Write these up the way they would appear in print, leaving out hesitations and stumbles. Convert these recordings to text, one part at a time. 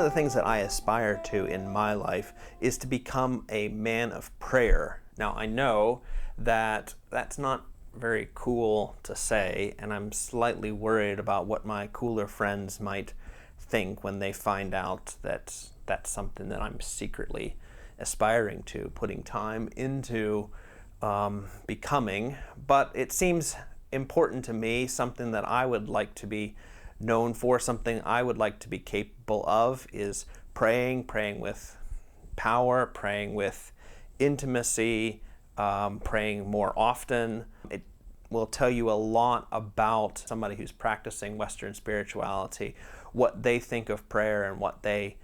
the things that I aspire to in my life is to become a man of prayer. Now, I know that that's not very cool to say, and I'm slightly worried about what my cooler friends might think when they find out that that's something that I'm secretly aspiring to, putting time into becoming. But it seems important to me, something that I would like to be known for, something I would like to be capable of is praying with power, praying with intimacy, praying more often. It will tell you a lot about somebody who's practicing Western spirituality, what they think of prayer and what they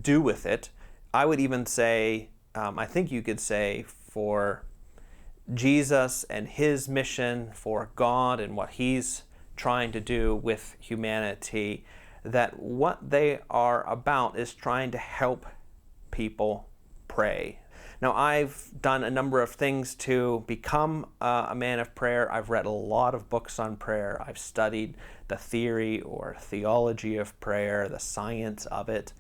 do with it. I would even say, I think you could say, for Jesus and his mission, for God and what he's trying to do with humanity, that what they are about is trying to help people pray. Now, I've done a number of things to become a man of prayer. I've read a lot of books on prayer. I've studied the theory or theology of prayer, the science of it.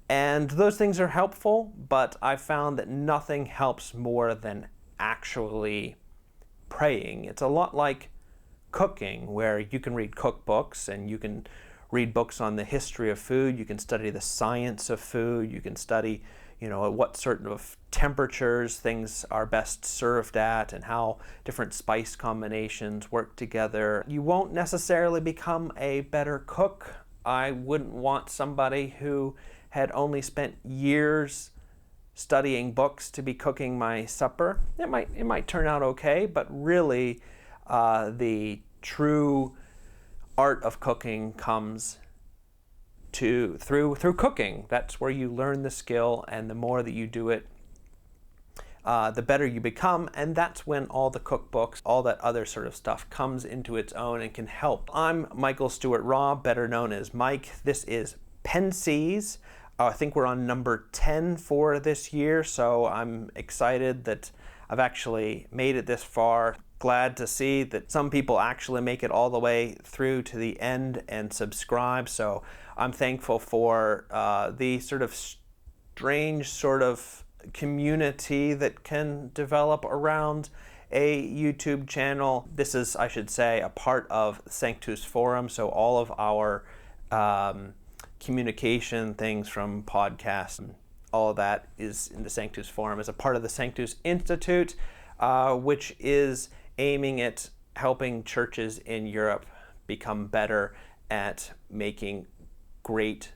And those things are helpful, but I've found that nothing helps more than actually praying. It's a lot like cooking, where you can read cookbooks and you can read books on the history of food, you can study the science of food, you can study at what sort of temperatures things are best served at and how different spice combinations work together. You won't necessarily become a better cook. I wouldn't want somebody who had only spent years studying books to be cooking my supper. It might turn out okay, but really the true art of cooking comes through cooking. That's where you learn the skill, and the more that you do it, the better you become, and that's when all the cookbooks, all that other sort of stuff comes into its own and can help. I'm Michael Stewart Robb, better known as Mike. This is Pence's. I think we're on number 10 for this year, so I'm excited that I've actually made it this far. Glad to see that some people actually make it all the way through to the end and subscribe. So I'm thankful for the sort of strange sort of community that can develop around a YouTube channel. This is, I should say, a part of Sanctus Forum. So all of our communication things from podcasts, all of that is in the Sanctus Forum as a part of the Sanctus Institute, which is aiming at helping churches in Europe become better at making great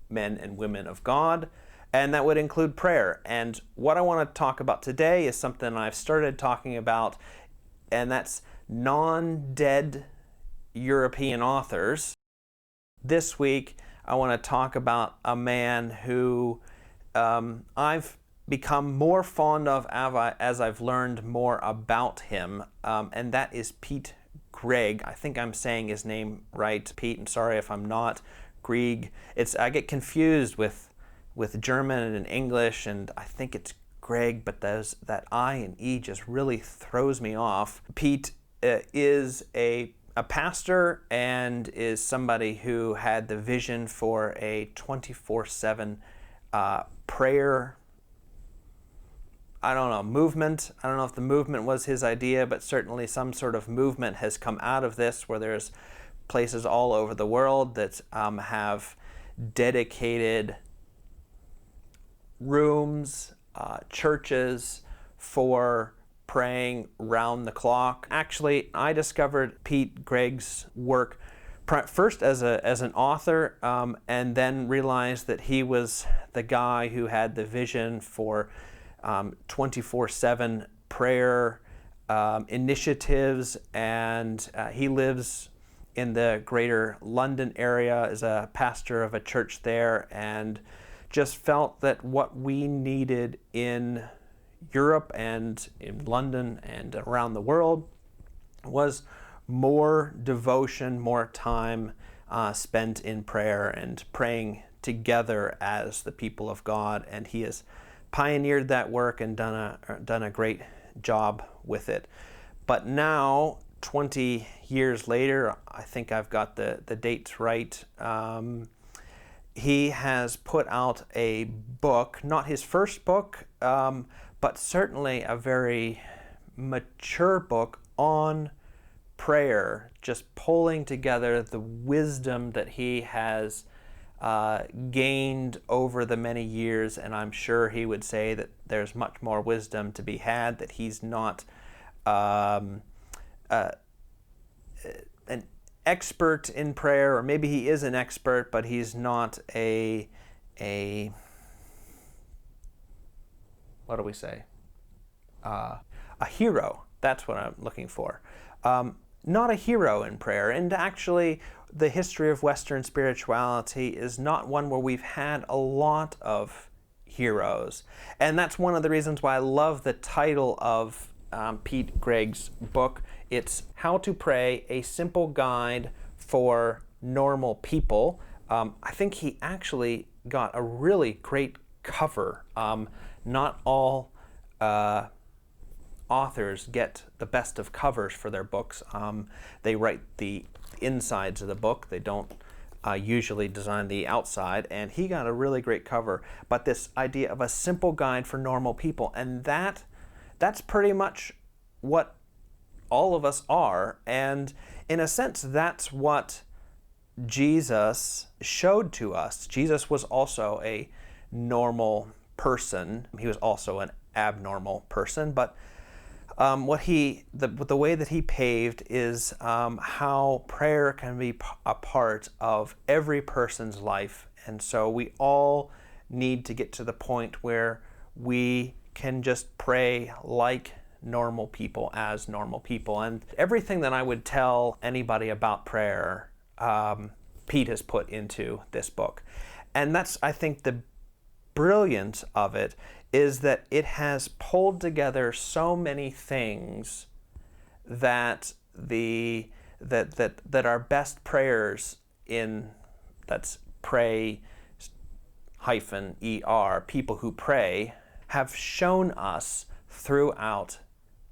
men and women of God, and that would include prayer. And what I want to talk about today is something I've started talking about, and that's non-dead European authors. This week, I want to talk about a man who I've become more fond of as I've learned more about him, and that is Pete Greig. I think I'm saying his name right, Pete, and sorry if I'm not. Greig. I get confused with German and English, and I think it's Greg, but that I and E just really throws me off. Pete is a pastor and is somebody who had the vision for a 24/7 prayer, movement. I don't know if the movement was his idea, but certainly some sort of movement has come out of this, where there's places all over the world that have dedicated rooms, churches for praying round the clock. Actually, I discovered Pete Greig's work first as an author, and then realized that he was the guy who had the vision for 24/7 prayer initiatives, and he lives in the greater London area as a pastor of a church there, and just felt that what we needed in Europe and in London and around the world was more devotion, more time spent in prayer and praying together as the people of God. And he has pioneered that work and done a great job with it. But now, 20 years later, I think I've got the dates right, he has put out a book, not his first book, but certainly a very mature book on prayer, just pulling together the wisdom that he has gained over the many years. And I'm sure he would say that there's much more wisdom to be had, that he's not an expert in prayer, or maybe he is an expert, but he's not a what do we say? A hero. That's what I'm looking for. Not a hero in prayer. And actually, the history of Western spirituality is not one where we've had a lot of heroes. And that's one of the reasons why I love the title of Pete Greig's book. It's How to Pray, a Simple Guide for Normal People. I think he actually got a really great cover. Not all authors get the best of covers for their books. They write the insides of the book. They don't usually design the outside, and he got a really great cover. But this idea of a simple guide for normal people, and that's pretty much what all of us are. And in a sense, that's what Jesus showed to us. Jesus was also a normal person. He was also an abnormal person, but the way that he paved is how prayer can be a part of every person's life. And so we all need to get to the point where we can just pray like normal people, as normal people. And everything that I would tell anybody about prayer, Pete has put into this book. And that's, I think, the brilliance of it, is that it has pulled together so many things that that our best prayers that's pray -er, people who pray, have shown us throughout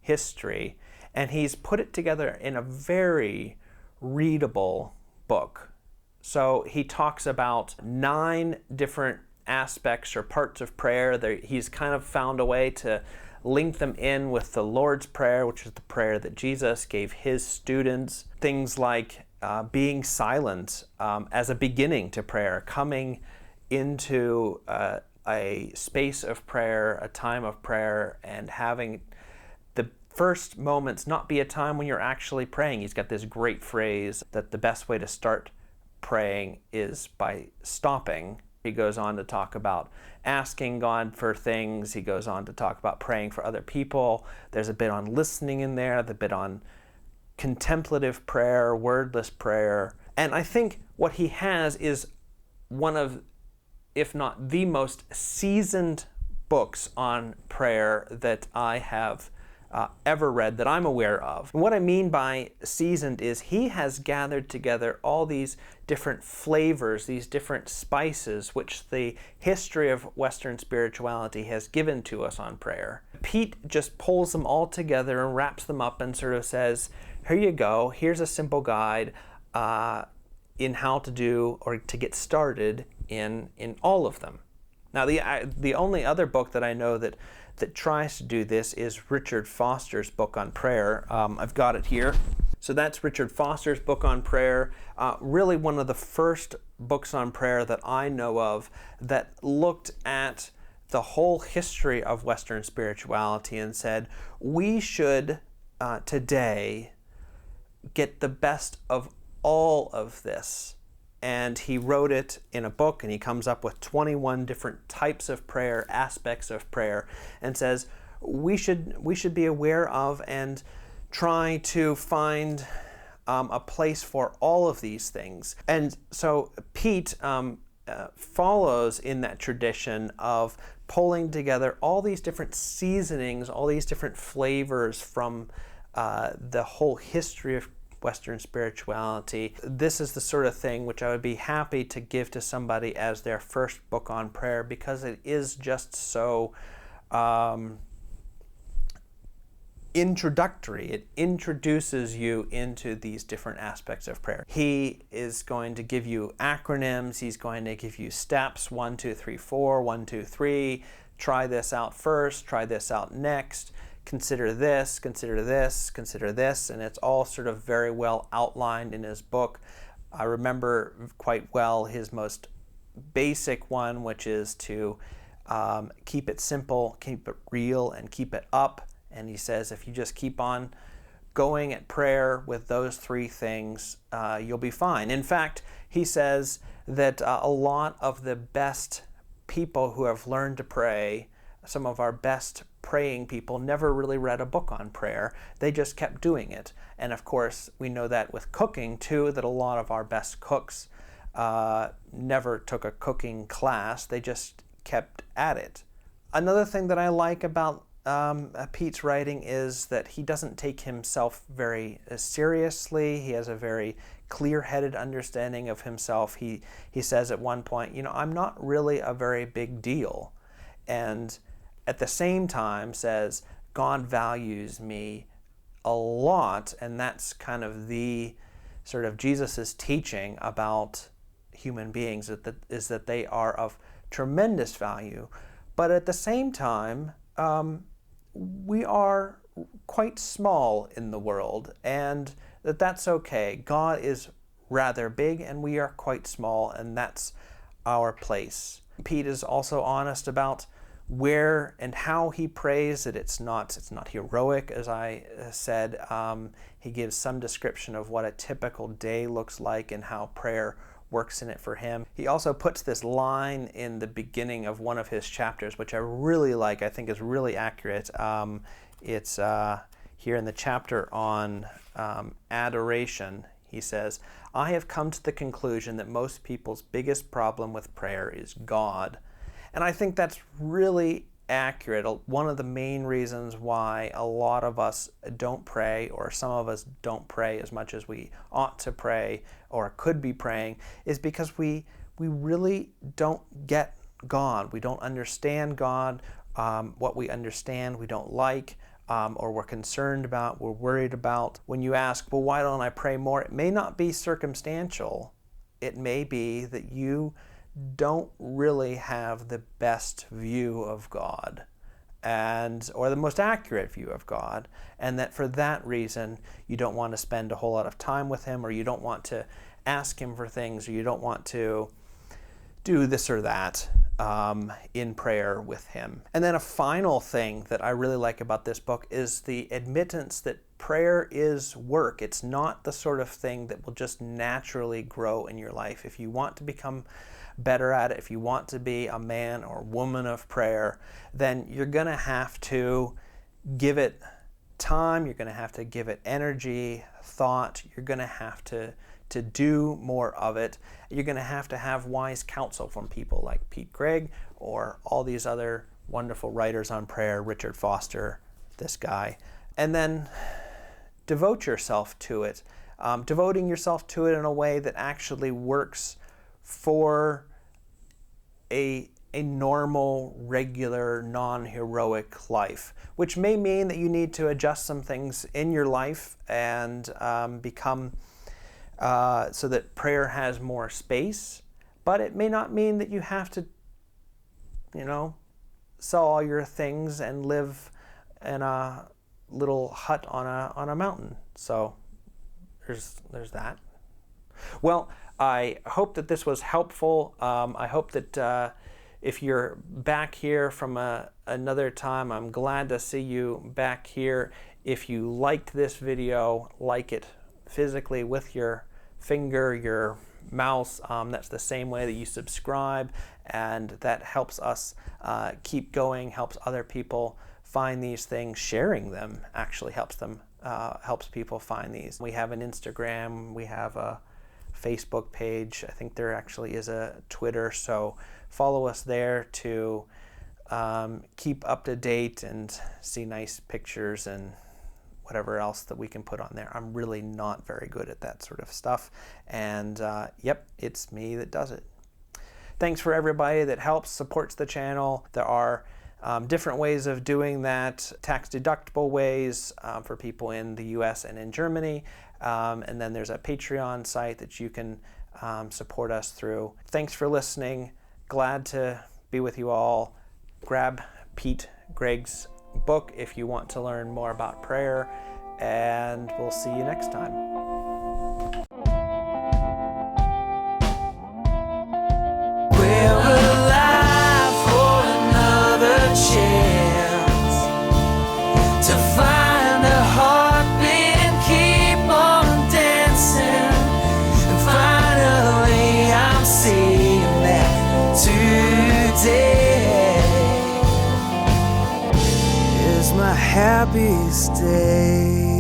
history. And he's put it together in a very readable book. So he talks about 9 different aspects or parts of prayer. He's kind of found a way to link them in with the Lord's Prayer, which is the prayer that Jesus gave his students. Things like being silent as a beginning to prayer, coming into a space of prayer, a time of prayer, and having the first moments not be a time when you're actually praying. He's got this great phrase that the best way to start praying is by stopping. He goes on to talk about asking God for things. He goes on to talk about praying for other people. There's a bit on listening in there, the bit on contemplative prayer, wordless prayer. And I think what he has is one of, if not the most seasoned books on prayer that I have ever read, that I'm aware of. And what I mean by seasoned is he has gathered together all these different flavors, these different spices, which the history of Western spirituality has given to us on prayer. Pete just pulls them all together and wraps them up and sort of says, here you go, here's a simple guide in how to do or to get started in all of them. Now, the only other book that I know that tries to do this is Richard Foster's book on prayer. I've got it here. So that's Richard Foster's book on prayer. Really one of the first books on prayer that I know of that looked at the whole history of Western spirituality and said, we should today get the best of all of this. And he wrote it in a book, and he comes up with 21 different types of prayer, aspects of prayer, and says we should be aware of and try to find a place for all of these things. And so Pete follows in that tradition of pulling together all these different seasonings, all these different flavors from the whole history of Western spirituality. This is the sort of thing which I would be happy to give to somebody as their first book on prayer, because it is just so introductory. It introduces you into these different aspects of prayer. He is going to give you acronyms. He's going to give you steps, 1, 2, 3, 4, 1, 2, 3. Try this out first, try this out next. Consider this, consider this, consider this. And it's all sort of very well outlined in his book. I remember quite well his most basic one, which is to keep it simple, keep it real, and keep it up. And he says if you just keep on going at prayer with those three things, you'll be fine. In fact, he says that a lot of the best people who have learned to pray, some of our best praying people, never really read a book on prayer. They just kept doing it. And of course, we know that with cooking too, that a lot of our best cooks never took a cooking class. They just kept at it. Another thing that I like about Pete's writing is that he doesn't take himself very seriously. He has a very clear-headed understanding of himself. He says at one point, I'm not really a very big deal. And at the same time says, God values me a lot. And that's kind of the sort of Jesus's teaching about human beings, is that they are of tremendous value. But at the same time, we are quite small in the world, and that's okay. God is rather big, and we are quite small, and that's our place. Pete is also honest about where and how he prays, that it's not heroic, as I said. He gives some description of what a typical day looks like and how prayer works in it for him. He also puts this line in the beginning of one of his chapters, which I really like, I think is really accurate. It's here in the chapter on adoration. He says, I have come to the conclusion that most people's biggest problem with prayer is God. And I think that's really accurate. One of the main reasons why a lot of us don't pray, or some of us don't pray as much as we ought to pray or could be praying, is because we really don't get God. We don't understand God. What we understand we don't like, or we're concerned about, we're worried about. When you ask, well, why don't I pray more? It may not be circumstantial. It may be that you don't really have the best view of God, or the most accurate view of God, and that for that reason you don't want to spend a whole lot of time with him, or you don't want to ask him for things, or you don't want to do this or that in prayer with him. And then a final thing that I really like about this book is the admittance that prayer is work. It's not the sort of thing that will just naturally grow in your life. If you want to become better at it, if you want to be a man or woman of prayer, then you're going to have to give it time, you're going to have to give it energy, thought, you're going to have to do more of it. You're going to have wise counsel from people like Pete Greig or all these other wonderful writers on prayer, Richard Foster, this guy. And then devote yourself to it. Devoting yourself to it in a way that actually works for a normal, regular, non-heroic life, which may mean that you need to adjust some things in your life and become so that prayer has more space. But it may not mean that you have to, sell all your things and live in a little hut on a mountain. So there's that. Well, I hope that this was helpful. I hope that if you're back here from another time, I'm glad to see you back here. If you liked this video, like it physically with your finger, your mouse. That's the same way that you subscribe, and that helps us keep going, helps other people find these things. Sharing them actually helps people find these. We have an Instagram, we have a Facebook page. I think there actually is a Twitter, so follow us there to keep up to date and see nice pictures and whatever else that we can put on there. I'm really not very good at that sort of stuff, and yep, it's me that does it. Thanks for everybody that helps, supports the channel. There are different ways of doing that, tax-deductible ways for people in the U.S. and in Germany. And then there's a Patreon site that you can support us through. Thanks for listening. Glad to be with you all. Grab Pete Greig's book if you want to learn more about prayer, and we'll see you next time. We're alive for another chance to find a heartbeat and keep on dancing. And finally I'm seeing that today is my happiest day.